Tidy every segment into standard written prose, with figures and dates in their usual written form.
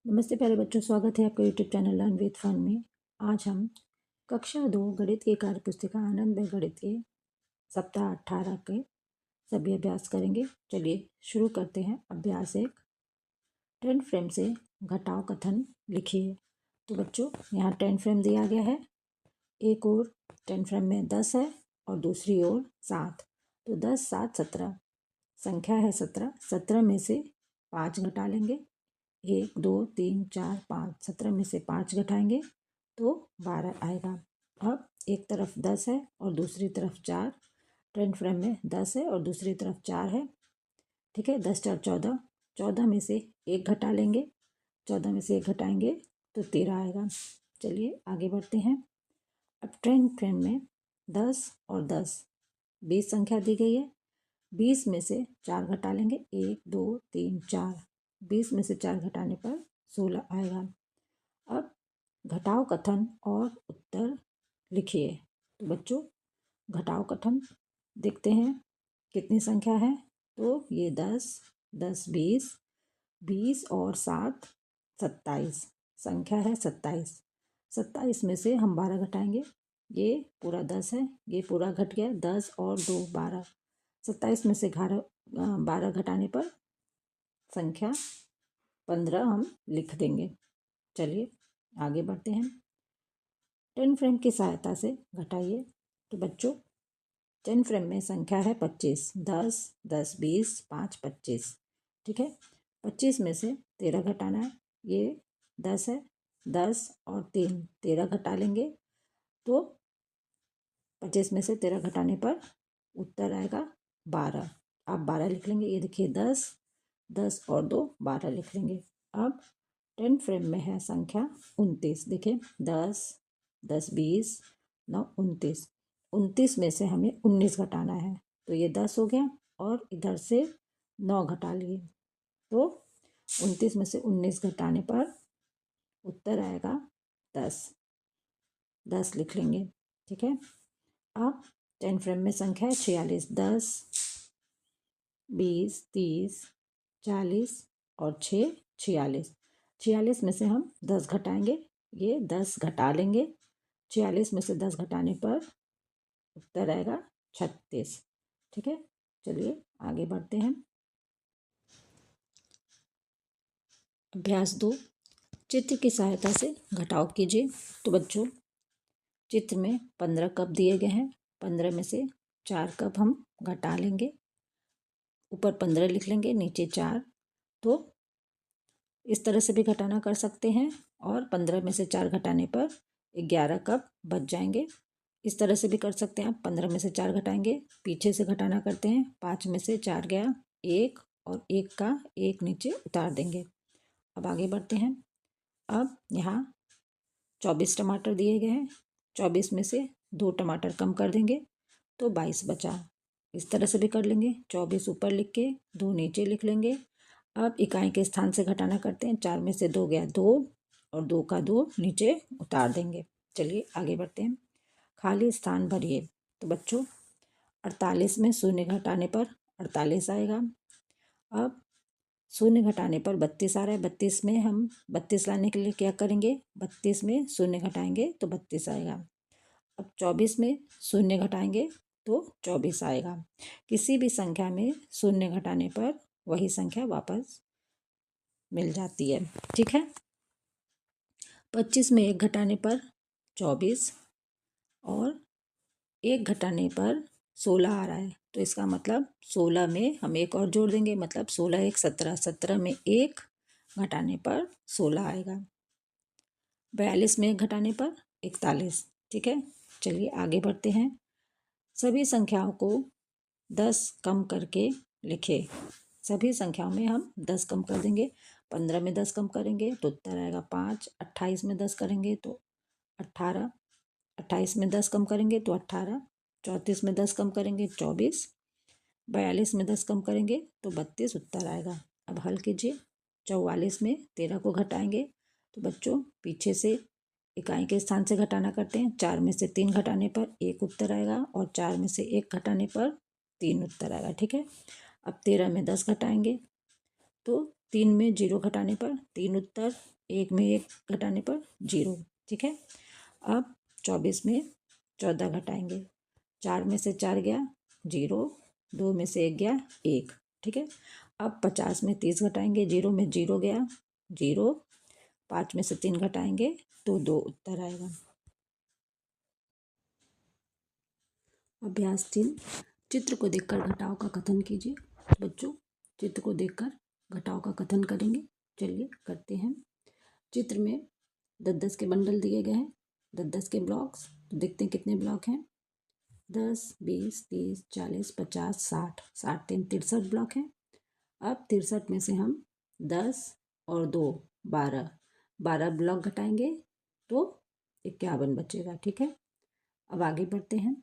नमस्ते प्यारे बच्चों, स्वागत है आपका YouTube channel learn with fun में। आज हम कक्षा 2 गणित की कार्य पुस्तिका आनंद में गणित के सप्ताह 18 के सभी अभ्यास करेंगे। चलिए शुरू करते हैं। अभ्यास 1, टेन फ्रेम से घटाव कथन लिखिए। तो बच्चों यहाँ 10 फ्रेम दिया गया है। एक और 10 फ्रेम में 10 है और दूसरी ओर 7। तो 10, 7, 17 संख्या है 17। 17 में से 5 घटा लेंगे। 1, 2, 3, 4, 5, 17 में से 5 घटाएंगे तो 12 आएगा। अब एक तरफ 10 है और दूसरी तरफ 4। ट्रेंड फ्रेम में 10 है और दूसरी तरफ 4 है। ठीक है, 10, 4, 14। 14 में से 1 घटा लेंगे। 14 में से 1 घटाएंगे तो 13 आएगा। चलिए आगे बढ़ते हैं। अब ट्रेंड फ्रेम में 10 और 10 20 संख्या दी गई है। 20 में से 4 घटा लेंगे। 1, 2, 3, 4। 20 में से 4 घटाने पर 16 आएगा। अब घटाव कथन और उत्तर लिखिए। तो बच्चों घटाव कथन देखते हैं कितनी संख्या है। तो ये 10, 10, 20, 20 और 7, 27 संख्या है 27। 27 में से हम 12 घटाएंगे। ये पूरा 10 है, ये पूरा घट गया। 10 और 2, 12। 27 में से 12 घटाने पर संख्या 15 हम लिख देंगे। चलिए आगे बढ़ते हैं। 10 फ्रेम की सहायता से घटाइए। तो बच्चों 10 फ्रेम में संख्या है 25। 10, 10, 20, 5, 25। ठीक है, 25 में से 13 घटाना है। ये 10 है। 10 और 3, 13 घटा लेंगे तो 25 में से 13 घटाने पर उत्तर आएगा 12। आप 12 लिख लेंगे। ये देखिए 10, 10 और 2, 12 लिख लेंगे। अब 10 फ्रेम में है संख्या 29। देखिए 10, 10, 20, 9, 29। 29 में से हमें 19 घटाना है। तो ये 10 हो गया और इधर से 9 घटा लिए तो 29 में से 19 घटाने पर उत्तर आएगा 10। 10 लिख लेंगे। ठीक है, अब 10 फ्रेम में संख्या है 46। 10, 20, 30, 40 और 6, 46। 46 में से हम 10 घटाएंगे। ये 10 घटा लेंगे। 46 में से 10 घटाने पर उत्तर आएगा 36। ठीक है, चलिए आगे बढ़ते हैं। अभ्यास 2, चित्र की सहायता से घटाव कीजिए। तो बच्चों चित्र में 15 कप दिए गए हैं। 15 में से 4 कप हम घटा लेंगे। ऊपर 15 लिख लेंगे, नीचे 4। तो इस तरह से भी घटाना कर सकते हैं और 15 में से 4 घटाने पर 11 कप बच जाएंगे। इस तरह से भी कर सकते हैं आप। 15 में से 4 घटाएंगे, पीछे से घटाना करते हैं। 5 में से 4 गया 1 और 1 का 1 नीचे उतार देंगे। अब आगे बढ़ते हैं। अब यहाँ 24 टमाटर दिए गए हैं। 24 में से 2 टमाटर कम कर देंगे तो 22 बचा। इस तरह से भी कर लेंगे। 24 ऊपर लिख के 2 नीचे लिख लेंगे। अब इकाई के स्थान से घटाना करते हैं। 4 में से 2 गया 2 और 2 का 2 नीचे उतार देंगे। चलिए आगे बढ़ते हैं। खाली स्थान भरिए। तो बच्चों 48 में शून्य घटाने पर 48 आएगा। अब शून्य घटाने पर 32 आ रहा है। 32 में हम 32 लाने के लिए क्या करेंगे? 32 में शून्य घटाएंगे तो 32 आएगा। अब 24 में शून्य घटाएंगे तो 24 आएगा। किसी भी संख्या में शून्य घटाने पर वही संख्या वापस मिल जाती है। ठीक है, 25 में 1 घटाने पर 24 और 1 घटाने पर 16 आ रहा है। तो इसका मतलब 16 में हम 1 और जोड़ देंगे, मतलब 16, 1, 17। 17 में 1 घटाने पर 16 आएगा। 42 में 1 घटाने पर 41। ठीक है, चलिए आगे बढ़ते हैं। सभी संख्याओं को 10 कम करके लिखें। सभी संख्याओं में हम 10 कम कर देंगे। 15 में 10 कम करेंगे तो उत्तर आएगा 5। 28 में 10 करेंगे तो 18। 28 में 10 कम करेंगे तो 18। 34 में 10 कम करेंगे 24। 42 में 10 कम करेंगे तो 32 उत्तर आएगा। अब हल कीजिए। 44 में 13 को घटाएंगे। तो बच्चों पीछे से इकाई के स्थान से घटाना करते हैं। 4 में से 3 घटाने पर 1 उत्तर आएगा और 4 में से 1 घटाने पर 3 उत्तर आएगा। ठीक है, अब 13 में 10 घटाएंगे तो 3 में 0 घटाने पर 3 उत्तर, 1 में 1 घटाने पर 0। ठीक है। अब 24 में 14 घटाएंगे। 4 में से 4 गया 0, 2 में से 1 गया 1। ठीक है। अब 50 में 30 घटाएंगे। 0 में 0 गया 0, 5 में से 3 घटाएंगे तो 2 उत्तर आएगा। अभ्यास 3, चित्र को देखकर घटाव का कथन कीजिए। बच्चों चित्र को देखकर घटाव का कथन करेंगे। चलिए करते हैं। चित्र में 10-10 के बंडल दिए गए हैं, 10-10 के ब्लॉक्स। तो देखते हैं कितने ब्लॉक हैं। 10, 20, 30, 40, 50, 60, 60 3 63 ब्लॉक हैं। अब 63 में से हम 10 और 2 12, 12 ब्लॉक घटाएंगे तो 51 बचेगा। ठीक है। अब आगे बढ़ते हैं।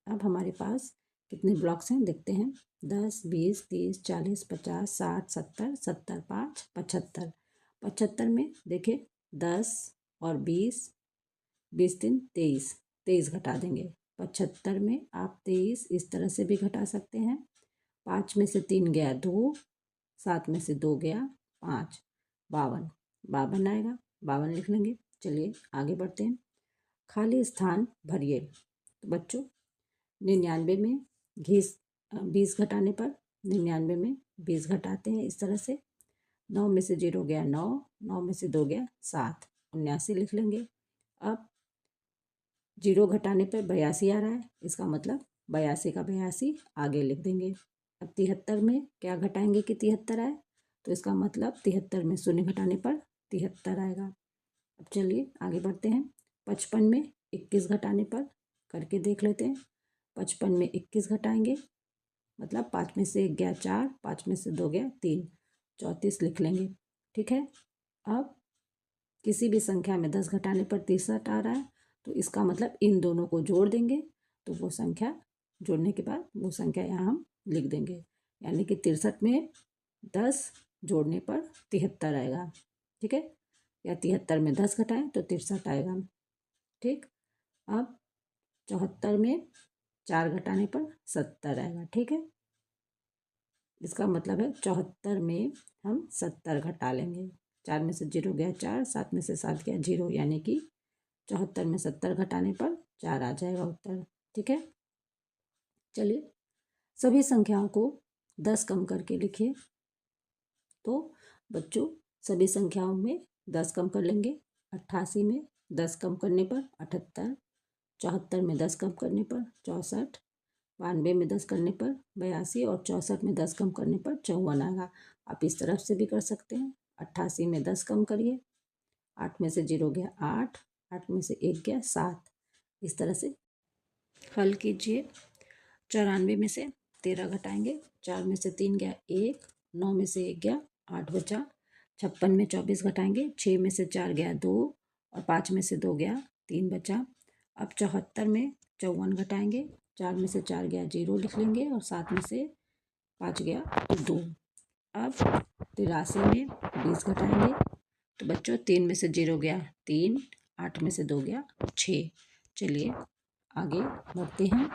अब हमारे पास कितने ब्लॉक्स हैं देखते हैं। 10, 20, 30, 40, 50, 60, 70, 70 5 75। 75 में देखिए 10 और 20, 20 3 23, 23 घटा देंगे। 75 में आप 23 इस तरह से भी घटा सकते हैं। 5 में से 3 गया 2, 7 में से 2 गया 5, 52, 52 आएगा। 52 लिख लेंगे। चलिए आगे बढ़ते हैं। खाली स्थान भरिए। तो बच्चों 99 में 20 घटाने पर 99 में 20 घटाते हैं इस तरह से। 9 में से 0 गया 9, 9 में से 2 गया 7, 79 लिख लेंगे। अब 0 घटाने पर 82 आ रहा है, इसका मतलब 82 का 82 आगे लिख देंगे। अब 73 में क्या घटाएंगे कि 73 आए, तो इसका मतलब 73 में 0 घटाने पर 73 आएगा। अब चलिए आगे बढ़ते हैं। 55 में 21 घटाने पर करके देख लेते हैं। 55 में 21 घटाएंगे मतलब 5 में से 1 गया 4, 5 में से 2 गया 3, 34 लिख लेंगे। ठीक है। अब किसी भी संख्या में 10 घटाने पर 63 आ रहा है, तो इसका मतलब इन दोनों को जोड़ देंगे तो वो संख्या जोड़ने के बाद वो संख्या यहाँ हम लिख देंगे। यानी कि 63 में 10 जोड़ने पर 73 आएगा। ठीक है। या 73 में 10 घटाएं तो 63 आएगा। ठीक। अब 74 में 4 घटाने पर 70 आएगा। ठीक है। इसका मतलब है 74 में हम 70 घटा लेंगे। 4 में से 0 गया 4, 7 में से 7 गया 0, यानी कि 74 में 70 घटाने पर 4 आ जाएगा उत्तर। ठीक है। चलिए सभी संख्याओं को 10 कम करके लिखिए। तो बच्चों सभी संख्याओं में 10 कम कर लेंगे। 88 में 10 कम करने पर 78, 74 में 10 कम करने पर 64, 92 में 10 करने पर 82 और 64 में 10 कम करने पर 54 आएगा। आप इस तरफ से भी कर सकते हैं। 88 में 10 कम करिए, 8 में से 0 गया 8, 8 में से 1 गया 7, इस तरह से हल कीजिए। 94 में से 13 घटाएंगे। 4 में से 3 गया 1, 9 में से 1 गया 8 बचा। 56 में 24 घटाएंगे। 6 में से 4 गया 2 और 5 में से 2 गया 3 बचा। अब 74 में 54 घटाएंगे। 4 में से 4 गया 0 लिख लेंगे और 7 में से 5 गया 2। अब 83 में 20 घटाएंगे। तो बच्चों 3 में से 0 गया 3, 8 में से 2 गया 6। चलिए आगे बढ़ते हैं।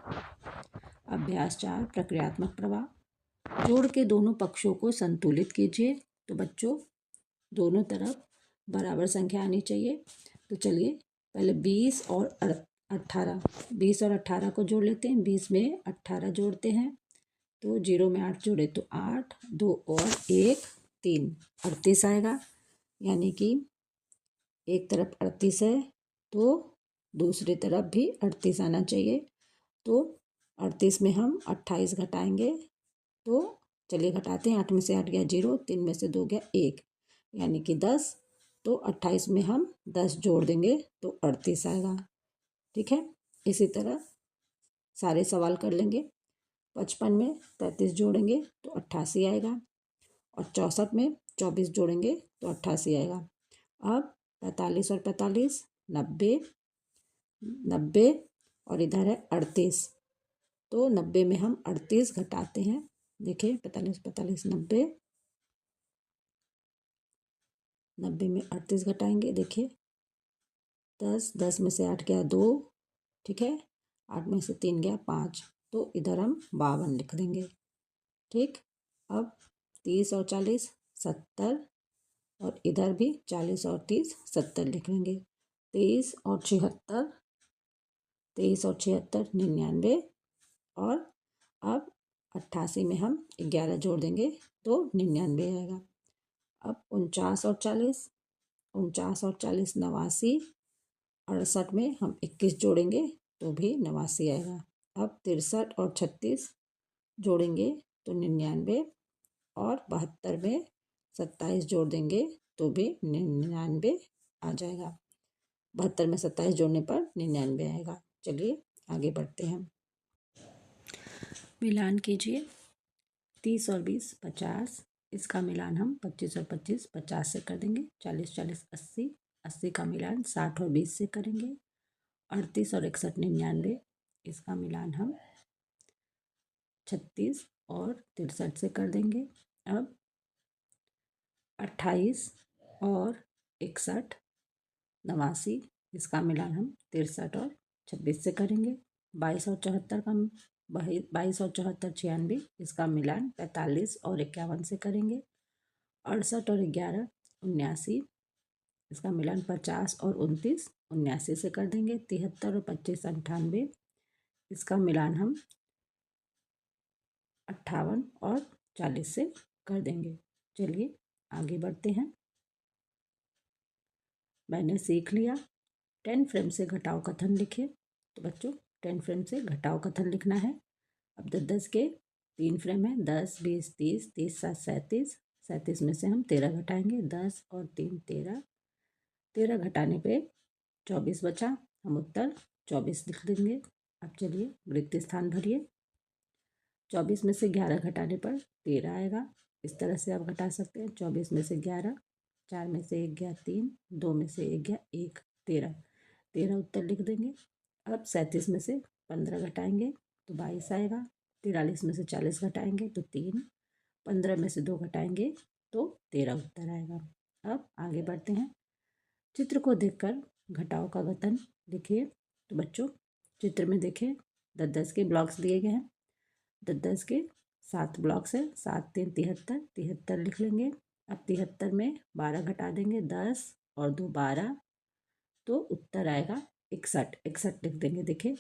अभ्यास 4 प्रक्रियात्मक प्रवाह। जोड़ के दोनों पक्षों को संतुलित कीजिए। तो बच्चों दोनों तरफ बराबर संख्या आनी चाहिए। तो चलिए पहले 20 और 18, 20 और 18 को जोड़ लेते हैं। 20 में 18 जोड़ते हैं तो 0 में 8 जोड़े तो 8, 2 और 1 3, 38 आएगा। यानी कि एक तरफ 38 है तो दूसरी तरफ भी 38 आना चाहिए। तो 38 में हम 28 घटाएंगे। तो चलिए घटाते हैं। 8 में से 8 गया 0, 3 में से 2 गया 1, यानी कि 10। तो 28 में हम 10 जोड़ देंगे तो 38 आएगा। ठीक है। इसी तरह सारे सवाल कर लेंगे। 55 में 33 जोड़ेंगे तो 88 आएगा और 64 में 24 जोड़ेंगे तो 88 आएगा। अब 45 और 45 90, 90 और इधर है 38, तो 90 में हम 38 घटाते हैं। देखिए 45 45 90, 90 में 38 घटाएंगे। देखिए 10, 10 में से 8 गया 2, ठीक है। 8 में से 3 गया 5, तो इधर हम 52 लिख देंगे। ठीक। अब 30 और 40 70 और इधर भी 40 और 30 70 लिख लेंगे। 23 और 76 99 और अब 88 में हम 11 जोड़ देंगे तो 99 आएगा। अब 49 और 40 89, 68 में हम 21 जोड़ेंगे तो भी 89 आएगा। अब 63 और 36 जोड़ेंगे तो 99 और 72 में 27 जोड़ देंगे तो भी 99 आ जाएगा। 72 में 27 जोड़ने पर 99 आएगा। चलिए आगे बढ़ते हैं। मिलान कीजिए। 30 और 20 50, इसका मिलान हम 25 और 25 50 से कर देंगे। 40 40 80, 80 का मिलान 60 और 20 से करेंगे। 38 और 61 99, इसका मिलान हम 36 और 63 से कर देंगे। अब 28 और 61 89, इसका मिलान हम 63 और 26 से करेंगे। 22 और 74 का 22 और 74 96, इसका मिलान 45 और 51 से करेंगे। 68 और 11 79, इसका मिलान 50 और 29 79 से कर देंगे। 73 और 25 98, इसका मिलान हम 58 और 40 से कर देंगे। चलिए आगे बढ़ते हैं। मैंने सीख लिया। 10 फ्रेम से घटाव कथन लिखे। तो बच्चों 10 फ्रेम से घटाव कथन लिखना है। अब 10 के 3 फ्रेम है, 10 20 30 30 7 37, 37 में से हम 13 घटाएंगे। 10 और 3 13, 13 घटाने पे 24 बचा। हम उत्तर 24 लिख देंगे। अब चलिए रिक्त स्थान भरिए। 24 में से 11 घटाने पर 13 आएगा। इस तरह से आप घटा सकते हैं। 24 में से 11, 4 में से 1 गया 3, 2 में से 1 गया 1, 13 13 उत्तर लिख देंगे। अब 37 में से 15 घटाएंगे तो 22 आएगा। 43 में से 40 घटाएंगे तो 3, 15 में से 2 घटाएंगे तो 13 उत्तर आएगा। अब आगे बढ़ते हैं। चित्र को देखकर घटाव का कथन लिखिए। तो बच्चों चित्र में देखें 10 के ब्लॉक्स दिए गए हैं। 10 के 7 ब्लॉक्स है। 7 3 73, 73 लिख लेंगे। अब 73 में 12 घटा देंगे, 10 और 2 12, तो उत्तर आएगा 61। 61 लिख देंगे। देखिए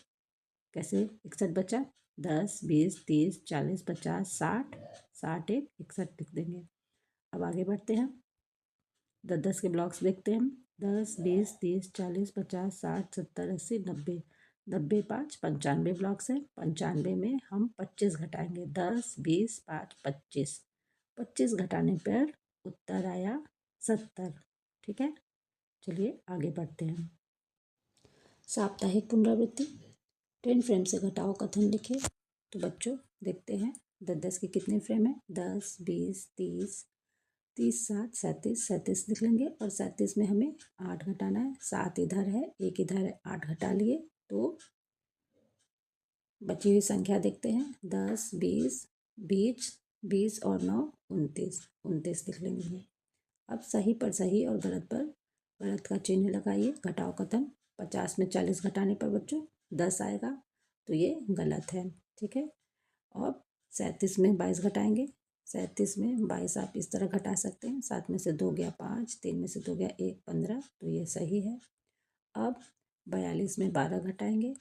कैसे 61 बचा। 10 20 30 40 50 60, 60 एक 61 लिख देंगे। अब आगे बढ़ते हैं। 10 के ब्लॉक्स देखते हैं हम। 10 20 30 40 50 60 70 80 90, 90 5 95 ब्लॉक्स हैं। 95 में हम 25 घटाएंगे। 10 20 5 25, 25 घटाने पर उत्तर आया 70। ठीक है, चलिए आगे बढ़ते हैं। साप्ताहिक पुनरावृत्ति। 10 फ्रेम से घटाओ कथन लिखे। तो बच्चों देखते हैं 10 के कितने फ्रेम है। 10 20 30 30 7 37, 37 लिख लेंगे। और 37 में हमें 8 घटाना है। 7 इधर है, 1 इधर है, 8 घटा लिए तो बची हुई संख्या देखते हैं। 10 20 20 20 और 9 29, 29 लिख लेंगे। अब सही पर सही और गलत पर गलत का चिन्ह लगाइए। घटाओ कथन 50 में 40 घटाने पर बच्चों 10 आएगा, तो ये गलत है। ठीक है, और 37 में 22 घटाएंगे। 37 में 22 आप इस तरह घटा सकते हैं। 7 में से 2 गया 5, 3 में से 2 गया 1 15, तो ये सही है। अब 42 में 12 घटाएंगे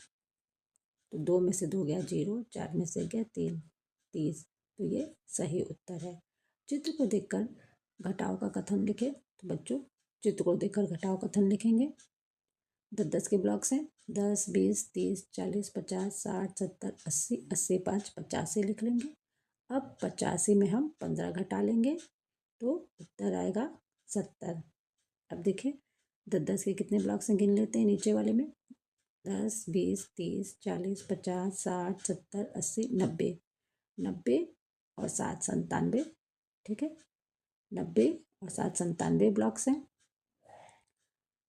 तो 2 में से 2 गया 0, 4 में से गया 3 30, तो ये सही उत्तर है। चित्र को देखकर घटाव का कथन लिखे। तो बच्चों चित्र को देखकर घटाव कथन लिखेंगे। 10 के ब्लॉक्स हैं। 10 20 30 40 50 60 70 80, 80 5 85 लिख लेंगे। अब 85 में हम 15 घटा लेंगे तो उत्तर आएगा 70। अब देखिए 10 के कितने ब्लॉक्स हैं गिन लेते हैं नीचे वाले में। 10 20 30 40 50 60 70 80 90, 90 और 7 97। ठीक है, 90 और 7 97 ब्लॉक्स हैं।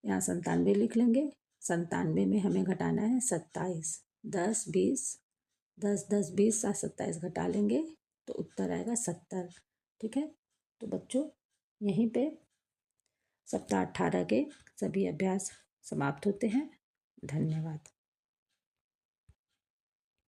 यहाँ 97 लिख लेंगे। 97 में हमें घटाना है 27। 10 20 10 10 20 7 27 घटा लेंगे तो उत्तर आएगा 70। ठीक है, तो बच्चों यहीं पे सप्ताह 18 के सभी अभ्यास समाप्त होते हैं। धन्यवाद।